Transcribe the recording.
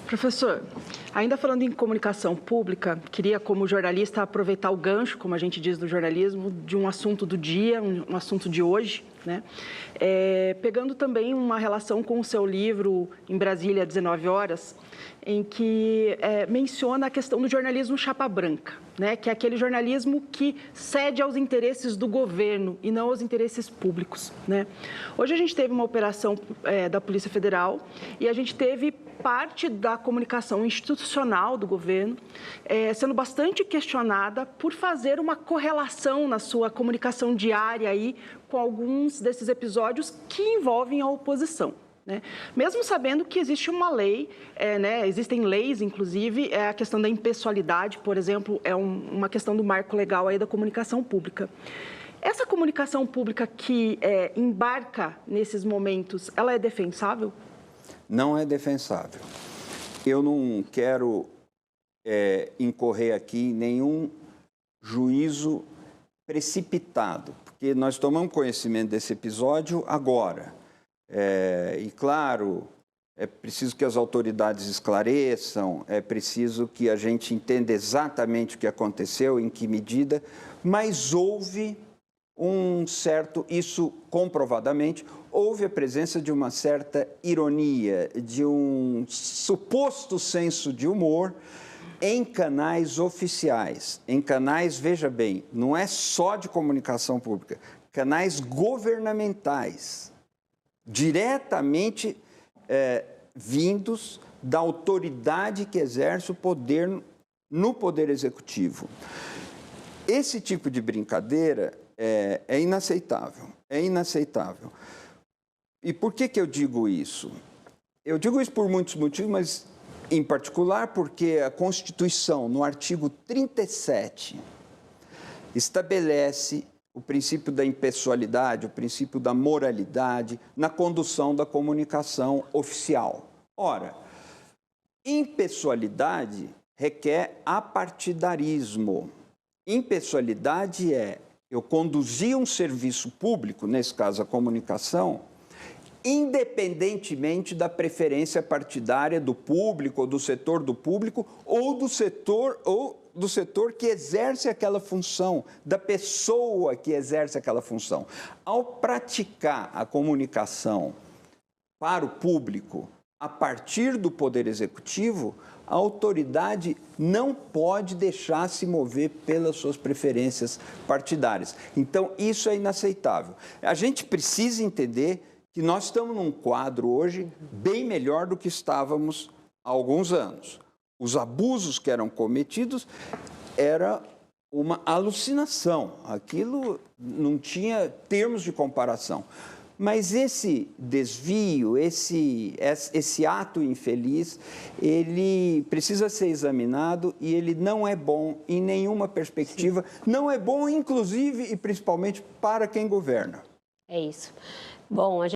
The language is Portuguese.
Professor, ainda falando em comunicação pública, queria, como jornalista, aproveitar o gancho, como a gente diz do jornalismo, de um assunto do dia, um assunto de hoje, né? Pegando também uma relação com o seu livro Em Brasília, 19 horas, em que menciona a questão do jornalismo chapa branca, né? Que é aquele jornalismo que cede aos interesses do governo e não aos interesses públicos, né? Hoje a gente teve uma operação da Polícia Federal e a gente teve parte da comunicação institucional do governo sendo bastante questionada por fazer uma correlação na sua comunicação diária aí com alguns desses episódios que envolvem a oposição, né? Mesmo sabendo que existe uma lei, né, existem leis, inclusive, a questão da impessoalidade, por exemplo, é uma questão do marco legal aí da comunicação pública. Essa comunicação pública que embarca nesses momentos, ela é defensável? Não é defensável. Eu não quero incorrer aqui em nenhum juízo precipitado, porque nós tomamos conhecimento desse episódio agora. E, claro, é preciso que as autoridades esclareçam, é preciso que a gente entenda exatamente o que aconteceu, em que medida, mas houve um certo, isso comprovadamente, houve a presença de uma certa ironia, de um suposto senso de humor em canais oficiais, em canais, veja bem, não é só de comunicação pública, canais governamentais, diretamente vindos da autoridade que exerce o poder no Poder Executivo. Esse tipo de brincadeira é inaceitável, é inaceitável. E por que eu digo isso? Eu digo isso por muitos motivos, mas em particular porque a Constituição, no artigo 37, estabelece o princípio da impessoalidade, o princípio da moralidade na condução da comunicação oficial. Ora, impessoalidade requer apartidarismo. Impessoalidade é eu conduzir um serviço público, nesse caso a comunicação, independentemente da preferência partidária do público, ou do setor do público, ou do setor que exerce aquela função, da pessoa que exerce aquela função. Ao praticar a comunicação para o público a partir do Poder Executivo, a autoridade não pode deixar se mover pelas suas preferências partidárias. Então, isso é inaceitável. A gente precisa entender que nós estamos num quadro hoje bem melhor do que estávamos há alguns anos. Os abusos que eram cometidos era uma alucinação. Aquilo não tinha termos de comparação. Mas esse desvio, esse ato infeliz, ele precisa ser examinado e ele não é bom em nenhuma perspectiva. Sim. Não é bom, inclusive e principalmente, para quem governa. É isso. Bom,